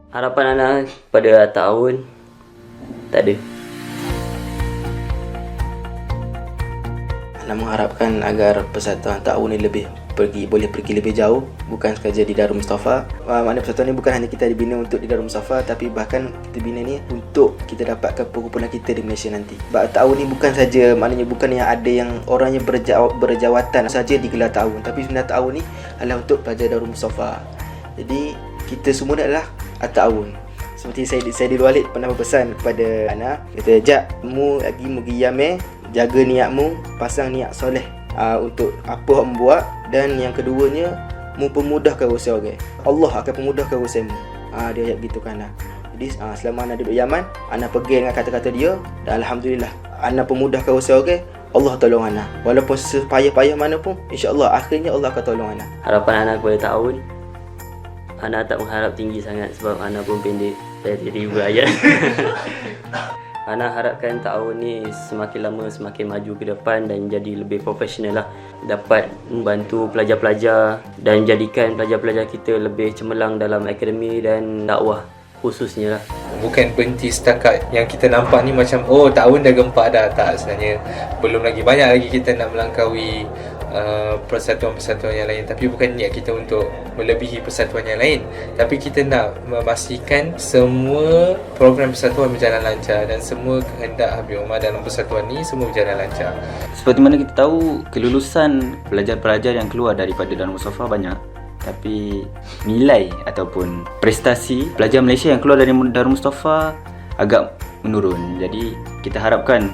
Harapan Ana pada tahun tak ada. Ana mengharapkan agar persatuan ta'awun ni boleh pergi lebih jauh, bukan sahaja di Darul Mustafa. Maknanya persatuan ni bukan hanya kita dibina untuk di Darul Mustafa, tapi bahkan kita bina ni untuk kita dapatkan perkumpulan kita di Malaysia nanti. Sebab ta'awun ni bukan saja, maknanya bukan yang ada yang orangnya berjawatan saja digelar ta'awun, tapi sebenarnya ta'awun ni adalah untuk pelajar Darul Mustafa. Jadi kita semua ni adalah ta'awun. Seperti saya di luar pernah berpesan kepada Ana, kata, "Jak, mu lagi mu qiyam, jaga niatmu, pasang niat soleh untuk apa yang buat, dan yang keduanya mu pemudahkan usaha orang. Allah akan pemudahkan usahamu." Dia ayat gitu kan Ana. Jadi selama Ana duduk Yaman, Ana pegang dengan kata-kata dia, dan alhamdulillah Ana pemudahkan usaha orang. Allah tolong Ana. Walaupun sepayah-payah mana pun, insya-Allah akhirnya Allah akan tolong Ana. Harapan Ana kepada tahun, Ana tak mengharap tinggi sangat sebab Ana pun pendek. Saya jadi berayat. Ana harapkan tahun ni semakin lama semakin maju ke depan dan jadi lebih profesional lah. Dapat membantu pelajar-pelajar dan jadikan pelajar-pelajar kita lebih cemerlang dalam akademi dan dakwah khususnya lah. Bukan berhenti setakat yang kita nampak ni macam tahun dah gempak dah. Tak, sebenarnya belum lagi, banyak lagi kita nak melangkaui persatuan-persatuan yang lain. Tapi bukan niat kita untuk melebihi persatuan yang lain, tapi kita nak memastikan semua program persatuan berjalan lancar dan semua kehendak Habib Umar dalam persatuan ni semua berjalan lancar. Seperti mana kita tahu, kelulusan pelajar-pelajar yang keluar daripada Darul Mustafa banyak, tapi nilai ataupun prestasi pelajar Malaysia yang keluar dari Darul Mustafa agak menurun. Jadi kita harapkan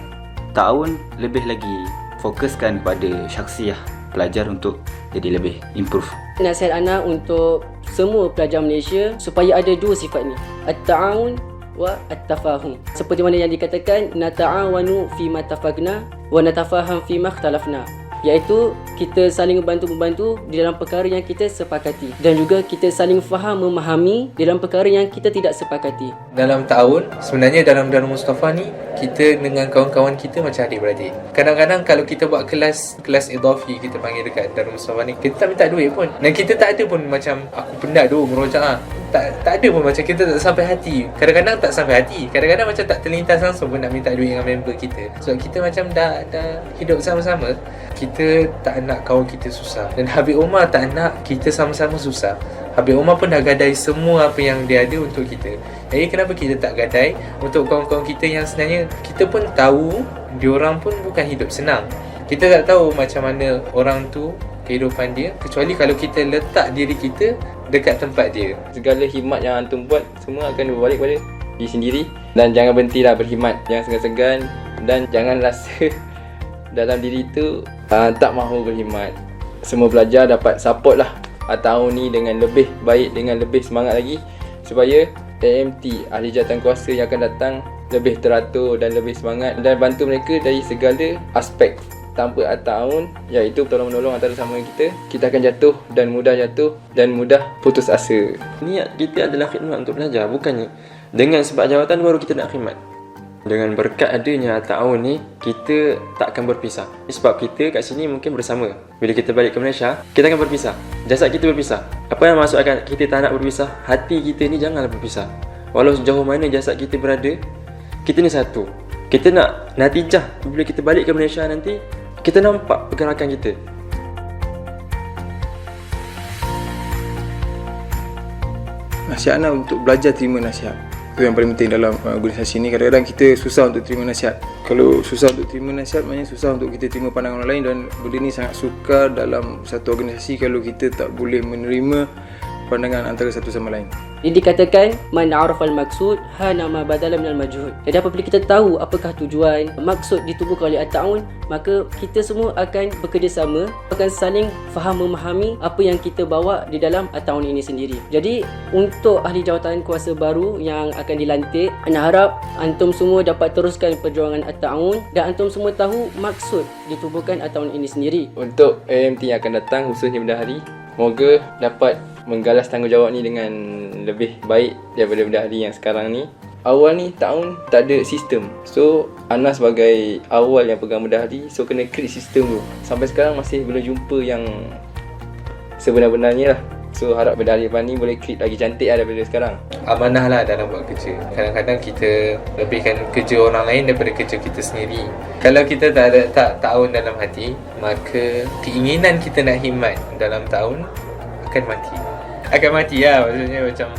tahun lebih lagi fokuskan kepada syakhsiah pelajar untuk jadi lebih improve. Nasihat Ana untuk semua pelajar Malaysia supaya ada dua sifat ni, at-ta'awun wa at-tafahum. Seperti mana yang dikatakan, nata'awanu fima tafaqna wa natafaham fima ikhtalafna, iaitu kita saling membantu di dalam perkara yang kita sepakati, dan juga kita saling faham memahami dalam perkara yang kita tidak sepakati. Dalam tahun, sebenarnya dalam Darul Mustafa ni, kita dengan kawan-kawan kita macam adik-beradik. Kadang-kadang kalau kita buat kelas idafi, kita panggil dekat Darul Mustafa ni, kita tak minta duit pun. Dan kita tak ada pun macam aku penat tu merojaah. Tak ada pun macam kita tak sampai hati. Kadang-kadang tak sampai hati. Kadang-kadang macam tak terlintas langsung pun nak minta duit dengan member kita. Sebab kita macam dah hidup sama-sama. Kita tak nak kawan kita susah. Dan Habib Umar tak nak kita sama-sama susah. Habib Umar pun dah gadai semua apa yang dia ada untuk kita. Jadi kenapa kita tak gadai untuk kawan-kawan kita yang sebenarnya kita pun tahu diorang pun bukan hidup senang. Kita tak tahu macam mana orang tu kehidupan dia, kecuali kalau kita letak diri kita dekat tempat dia. Segala khidmat yang antum buat semua akan berbalik pada diri sendiri. Dan jangan berhentilah berkhidmat, jangan segan-segan, dan jangan rasa dalam diri tu tak mahu berkhidmat. Semua pelajar dapat support lah tahun ni dengan lebih baik, dengan lebih semangat lagi, supaya AMT, ahli jawatan kuasa yang akan datang, lebih teratur dan lebih semangat, dan bantu mereka dari segala aspek. Tanpa tahun, iaitu tolong-menolong antara sama kita akan jatuh dan mudah putus asa. Niat kita adalah khidmat untuk pelajar, bukannya dengan sebab jawatan baru kita nak khidmat. Dengan berkat adanya tahun ni, kita tak akan berpisah. Sebab kita kat sini mungkin bersama. Bila kita balik ke Malaysia, kita akan berpisah. Jasad kita berpisah. Apa yang masuk akal kita tak nak berpisah? Hati kita ni janganlah berpisah. Walau sejauh mana jasad kita berada, kita ni satu. Kita nak natijah bila kita balik ke Malaysia nanti, kita nampak pergerakan kita. Nasihat Ana untuk belajar terima nasihat. Itu yang paling penting dalam organisasi ni. Kadang-kadang kita susah untuk terima nasihat. Kalau susah untuk terima nasihat, maknanya susah untuk kita terima pandangan orang lain, dan benda ni sangat sukar dalam satu organisasi kalau kita tak boleh menerima pandangan antara satu sama lain. Jadi dikatakan, man arafal maksud hana ma badala minal majhud. Jadi apabila kita tahu apakah tujuan, maksud ditubuhkan oleh at-ta'awun, maka kita semua akan bekerjasama, akan saling faham memahami apa yang kita bawa di dalam at-ta'awun ini sendiri. Jadi untuk ahli jawatan kuasa baru yang akan dilantik, ana harap antum semua dapat teruskan perjuangan at-ta'awun, dan antum semua tahu maksud ditubuhkan at-ta'awun ini sendiri. Untuk AMT yang akan datang, khususnya bendahari, moga dapat menggalas tanggungjawab ni dengan lebih baik daripada bendahari yang sekarang ni. Awal ni tahun tak ada sistem, so Ana sebagai awal yang pegang bendahari, so kena create sistem tu. Sampai sekarang masih belum jumpa yang sebenar-benarnya lah. So harap berdari depan ni boleh klip lagi cantik lah daripada sekarang. Amanah lah dalam buat kerja. Kadang-kadang kita lebihkan kerja orang lain daripada kerja kita sendiri. Kalau kita tak ta'awun dalam hati, maka keinginan kita nak khidmat dalam tahun akan mati. Akan mati lah, maksudnya macam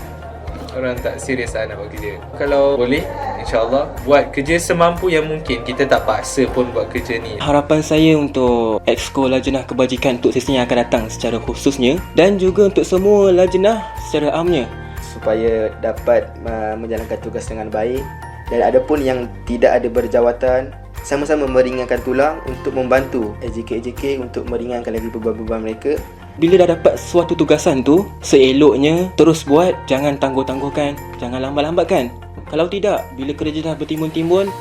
orang tak serius lah nak buat kerja. Kalau boleh, insyaAllah buat kerja semampu yang mungkin. Kita tak paksa pun buat kerja ni. Harapan saya untuk Exco Lajnah Kebajikan untuk sesi yang akan datang secara khususnya, dan juga untuk semua lajnah secara amnya, supaya dapat menjalankan tugas dengan baik. Dan ada pun yang tidak ada berjawatan, sama-sama meringankan tulang untuk membantu AJK untuk meringankan lagi beban-beban mereka. Bila dah dapat suatu tugasan tu, seeloknya terus buat, jangan tangguh-tangguhkan, jangan lambat-lambatkan. Kalau tidak, bila kerja dah bertimbun-timbun,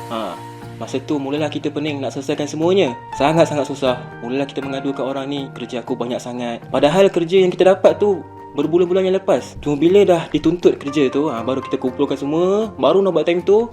masa tu mulalah kita pening nak selesaikan semuanya. Sangat-sangat susah. Mulalah kita mengadu kat orang ni, kerja aku banyak sangat. Padahal kerja yang kita dapat tu berbulan-bulan yang lepas. Cuma bila dah dituntut kerja tu, baru kita kumpulkan semua, baru nak buat time tu,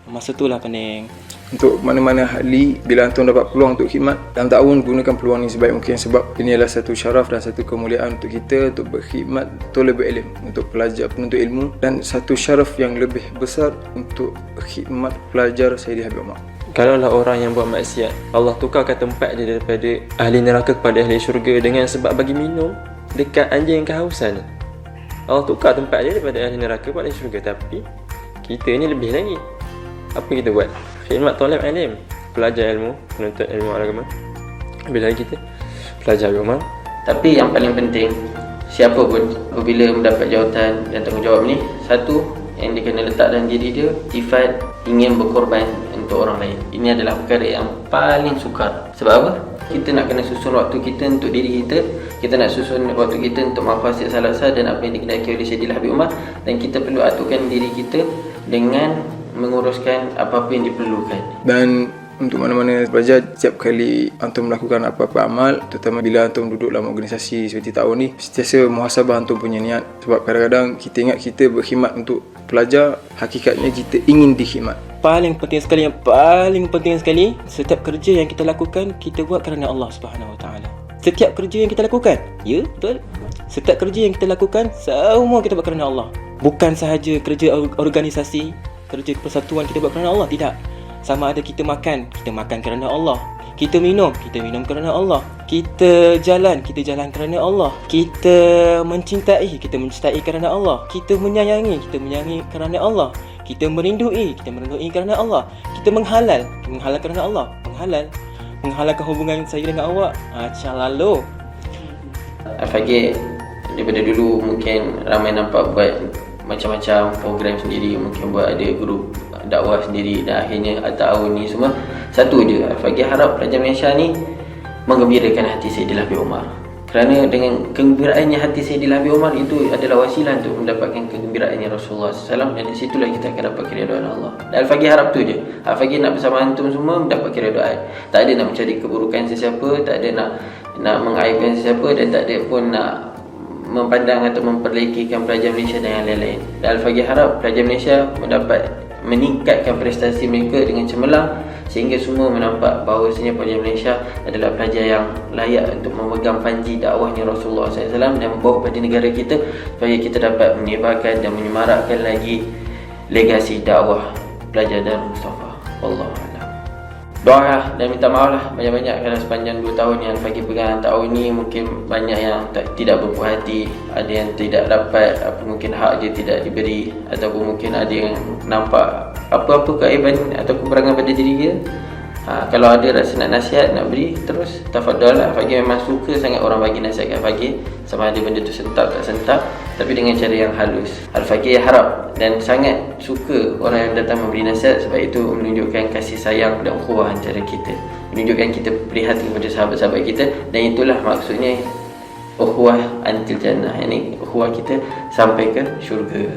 masa tu lah pening. Untuk mana-mana ahli, bila antum dapat peluang untuk khidmat dalam tahun, gunakan peluang ni sebaik mungkin, sebab ini adalah satu syaraf dan satu kemuliaan untuk kita untuk berkhidmat tolabul ilm, untuk pelajar penuntut ilmu, dan satu syaraf yang lebih besar untuk khidmat pelajar Sayyidi Habib Umar. Kalaulah orang yang buat maksiat, Allah tukarkan tempat dia daripada ahli neraka kepada ahli syurga dengan sebab bagi minum dekat anjing kehausan. Allah tukar tempat dia daripada ahli neraka kepada ahli syurga. Tapi kita ni lebih lagi. Apa kita buat? Khidmat tolab alim, pelajar ilmu, penuntut ilmu agama. Bila kita pelajar agama. Tapi yang paling penting, siapa pun apabila mendapat jawatan dan tanggungjawab ni, satu yang dia kena letak dalam diri dia, sifat ingin berkorban untuk orang lain. Ini adalah perkara yang paling sukar. Sebab apa? Kita nak kena susun waktu kita untuk diri kita, kita nak susun waktu kita untuk mafasid salasa dan apa yang dikehendaki oleh Sayyidil Habib Umar, dan kita perlu aturkan diri kita dengan menguruskan apa-apa yang diperlukan. Dan untuk mana-mana pelajar, setiap kali antum melakukan apa-apa amal, terutama bila antum duduk dalam organisasi seperti tahun ni, sentiasa muhasabah antum punya niat. Sebab kadang-kadang kita ingat kita berkhidmat untuk pelajar, hakikatnya kita ingin dikhidmat. Paling penting sekali, yang paling penting sekali, setiap kerja yang kita lakukan, kita buat kerana Allah Subhanahu Wa Taala. Setiap kerja yang kita lakukan, ya betul. Setiap kerja yang kita lakukan, semua kita buat kerana Allah. Bukan sahaja kerja organisasi, kerja persatuan kita buat kerana Allah, tidak. Sama ada kita makan kerana Allah. Kita minum kerana Allah. Kita jalan kerana Allah. Kita mencintai kerana Allah. Kita menyayangi kerana Allah. Kita merindui kerana Allah. Kita menghalal kerana Allah. Menghalalkan hubungan saya dengan awak, lalu. Al-Faqih daripada dulu mungkin ramai nampak buat macam-macam program sendiri, mungkin buat ada grup dakwah sendiri, dan akhirnya tahun ni semua satu je. Al-Faqih harap pelajar Malaysia ni menggembirakan hati Sayyidil Habib Umar, kerana dengan kegembiraannya hati Sayyidil Habib Umar itu adalah wasilah untuk mendapatkan kegembiraannya Rasulullah SAW, dan di situlah kita akan dapat keridhaan Allah. Dan Al-Faqih harap tu je. Al-Faqih nak bersama antum semua mendapat keridhaan. Tak ada nak mencari keburukan sesiapa, tak ada nak mengaibkan sesiapa, dan tak ada pun nak memandang atau memperlekikan pelajar Malaysia dan yang lain-lain. Dan Al-Faqih harap pelajar Malaysia meningkatkan prestasi mereka dengan cemerlang, sehingga semua menampak bahawasanya pelajar Malaysia adalah pelajar yang layak untuk memegang panji dakwahnya Rasulullah SAW dan membawa pada negara kita, supaya kita dapat menyebarkan dan menyemarakkan lagi legasi dakwah pelajar Darul Mustafa. Wallahu a'lam. Doa lah dan minta maaf lah banyak-banyak kerana sepanjang 2 tahun yang Al-Faqih pegang tahun ni, mungkin banyak yang tidak berpuas hati, ada yang tidak dapat mungkin hak dia tidak diberi, ataupun mungkin ada yang nampak apa-apa keaiban atau kekurangan pada diri dia. Kalau ada rasa nak nasihat, nak beri, terus tafadhal lah. Al-Faqih memang suka sangat orang bagi nasihat kat Al-Faqih, sama ada benda tu sentak tak sentak, tapi dengan cara yang halus. Al-Faqih harap dan sangat suka orang yang datang memberi nasihat, sebab itu menunjukkan kasih sayang dan ukhuwah antara kita, menunjukkan kita prihatin kepada sahabat-sahabat kita, dan itulah maksudnya ukhuwah antil jannah, yakni ukhuwah kita sampai ke syurga.